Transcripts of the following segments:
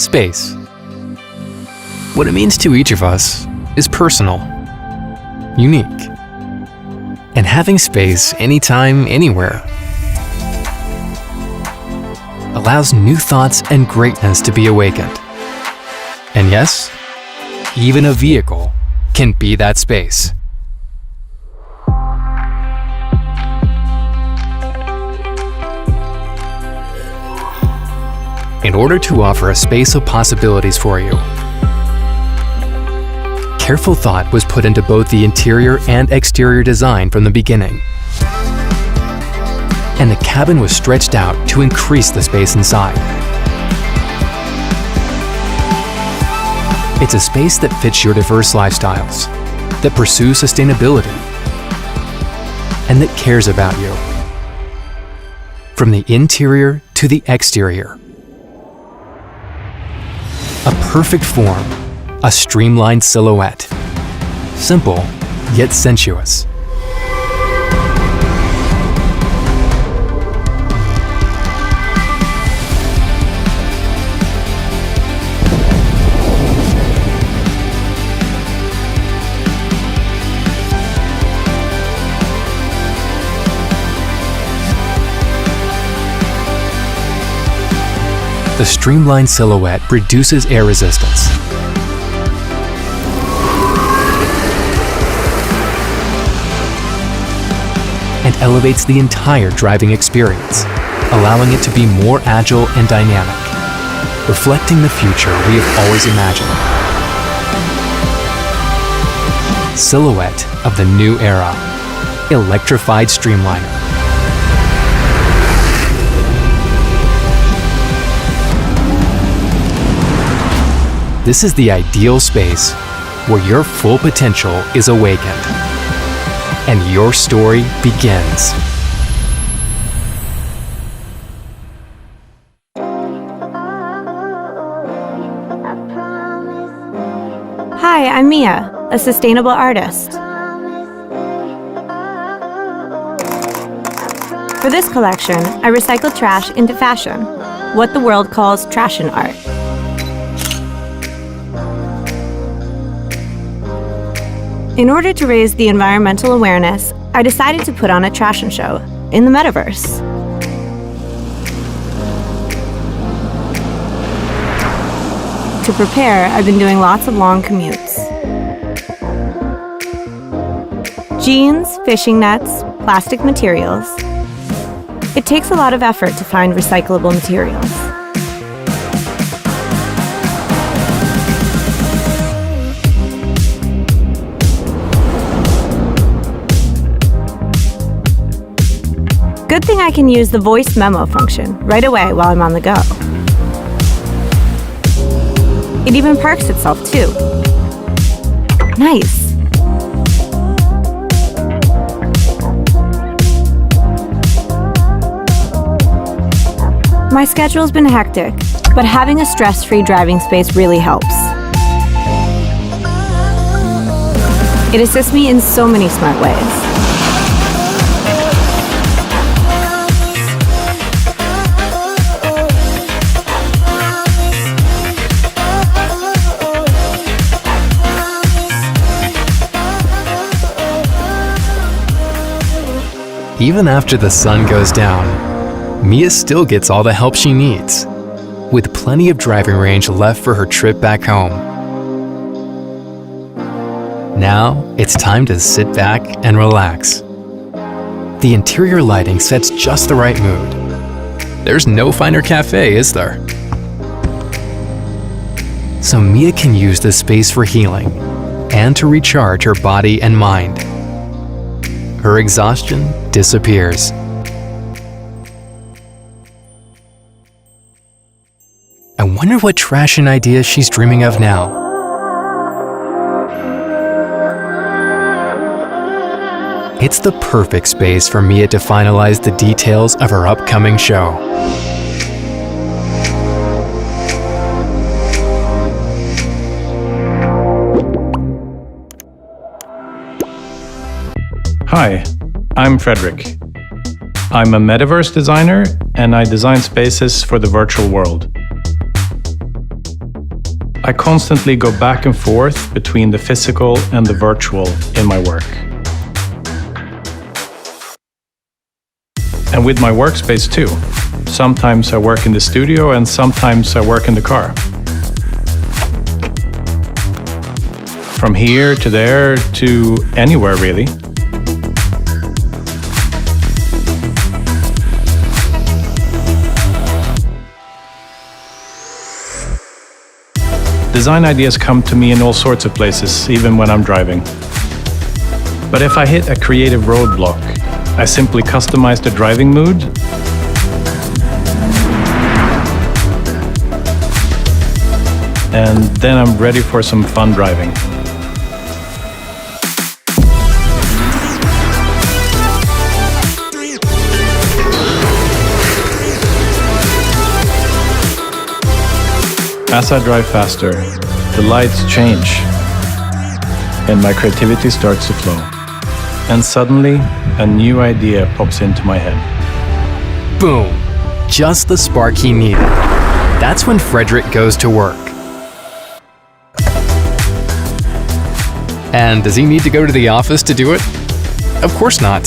Space. What it means to each of us is personal, unique, and having space anytime, anywhere allows new thoughts and greatness to be awakened. And yes, even a vehicle can be that space. In order to offer a space of possibilities for you, careful thought was put into both the interior and exterior design from the beginning. And the cabin was stretched out to increase the space inside. It's a space that fits your diverse lifestyles, that pursues sustainability, and that cares about you. From the interior to the exterior. A perfect form, a streamlined silhouette. Simple, yet sensuous. The streamlined silhouette reduces air resistance. And elevates the entire driving experience, allowing it to be more agile and dynamic, reflecting the future we have always imagined. Silhouette of the new era, Electrified Streamliner. This is the ideal space where your full potential is awakened and your story begins. Hi, I'm Mia, a sustainable artist. For this collection, I recycle trash into fashion, what the world calls trashion art. In order to raise the environmental awareness, I decided to put on a trashion show in the metaverse. To prepare, I've been doing lots of long commutes. Jeans, fishing nets, plastic materials. It takes a lot of effort to find recyclable materials. Good thing I can use the voice memo function right away while I'm on the go. It even parks itself too. Nice. My schedule's been hectic, but having a stress-free driving space really helps. It assists me in so many smart ways. Even after the sun goes down, Mia still gets all the help she needs, with plenty of driving range left for her trip back home. Now, it's time to sit back and relax. The interior lighting sets just the right mood. There's no finer cafe, is there? So Mia can use this space for healing and to recharge her body and mind. Her exhaustion disappears. I wonder what trashion idea she's dreaming of now. It's the perfect space for Mia to finalize the details of her upcoming show. Hi, I'm Frederick. I'm a metaverse designer and I design spaces for the virtual world. I constantly go back and forth between the physical and the virtual in my work. And with my workspace too. Sometimes I work in the studio and sometimes I work in the car. From here to there to anywhere really. Design ideas come to me in all sorts of places, even when I'm driving. But if I hit a creative roadblock, I simply customize the driving mood and then I'm ready for some fun driving. As I drive faster, the lights change and my creativity starts to flow. And suddenly, a new idea pops into my head. Boom! Just the spark he needed. That's when Fredrik goes to work. And does he need to go to the office to do it? Of course not.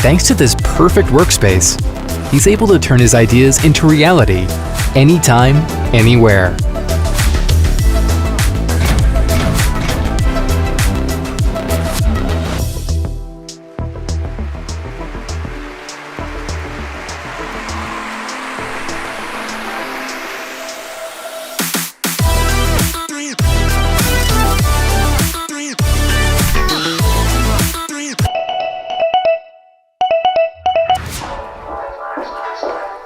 Thanks to this perfect workspace, he's able to turn his ideas into reality anytime, anywhere.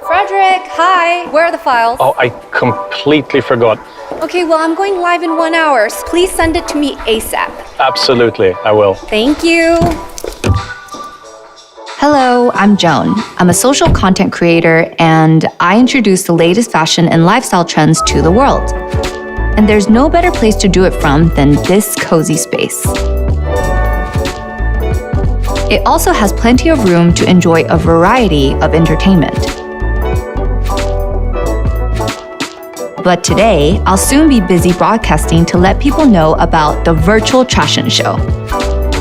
Fredrik, hi! Where are the files? Oh, I completely forgot. Okay, well, I'm going live in 1 hour. So please send it to me ASAP. Absolutely, I will. Thank you. Hello, I'm Joan. I'm a social content creator and I introduce the latest fashion and lifestyle trends to the world. And there's no better place to do it from than this cozy space. It also has plenty of room to enjoy a variety of entertainment. But today, I'll soon be busy broadcasting to let people know about the virtual fashion show.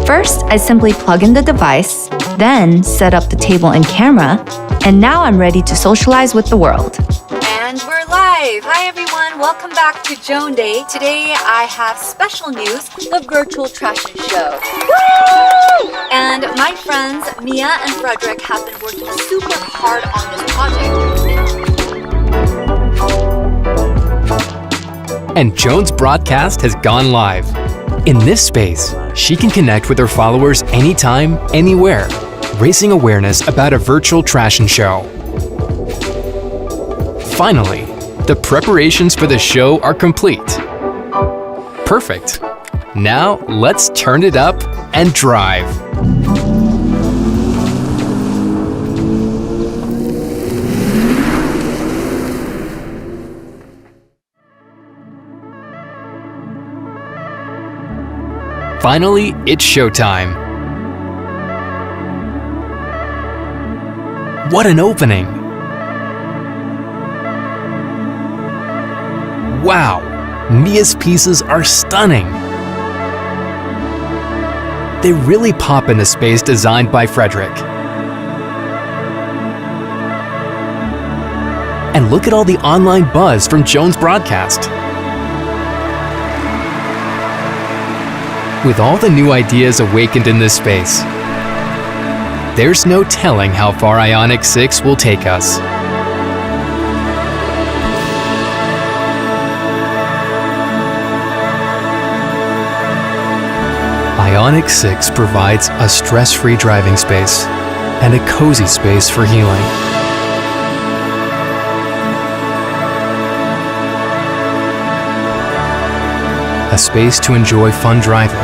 First, I simply plug in the device, then set up the table and camera, and now I'm ready to socialize with the world. And we're live! Hi everyone, welcome back to Joan Day. Today I have special news, the virtual fashion show. Woo! And my friends Mia and Fredrik have been working super hard on this project. And Joan's broadcast has gone live. In this space, she can connect with her followers anytime, anywhere, raising awareness about a virtual fashion show. Finally, the preparations for the show are complete. Perfect. Now let's turn it up and drive. Finally, it's showtime. What an opening! Wow, Mia's pieces are stunning. They really pop in a space designed by Fredrik. And look at all the online buzz from Joan's broadcast. With all the new ideas awakened in this space, there's no telling how far IONIQ 6 will take us. IONIQ 6 provides a stress-free driving space and a cozy space for healing. A space to enjoy fun driving,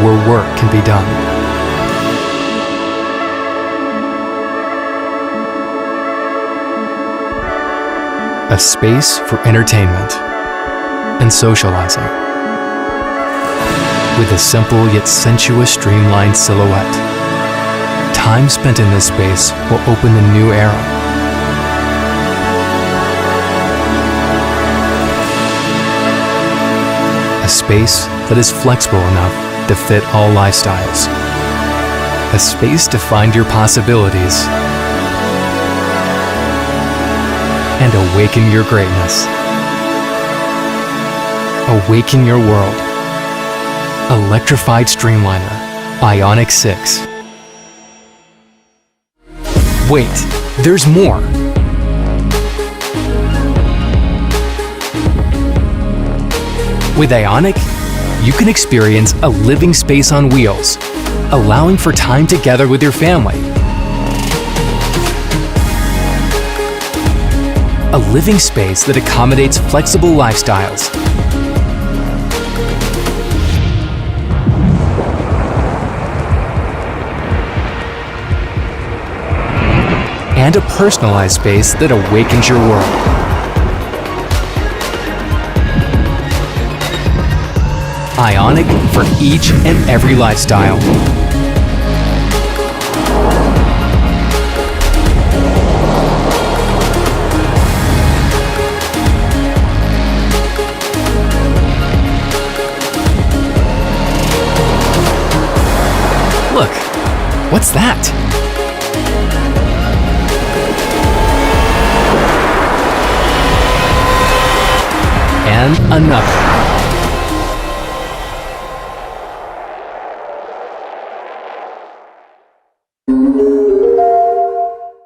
where work can be done. A space for entertainment and socializing. With a simple yet sensuous streamlined silhouette, time spent in this space will open a new era. space that is flexible enough to fit all lifestyles. A space to find your possibilities and awaken your greatness. Awaken your world. Electrified Streamliner, IONIQ 6. Wait, there's more. With IONIQ, you can experience a living space on wheels, allowing for time together with your family. A living space that accommodates flexible lifestyles. And a personalized space that awakens your world. IONIQ for each and every lifestyle. Look, what's that? And another.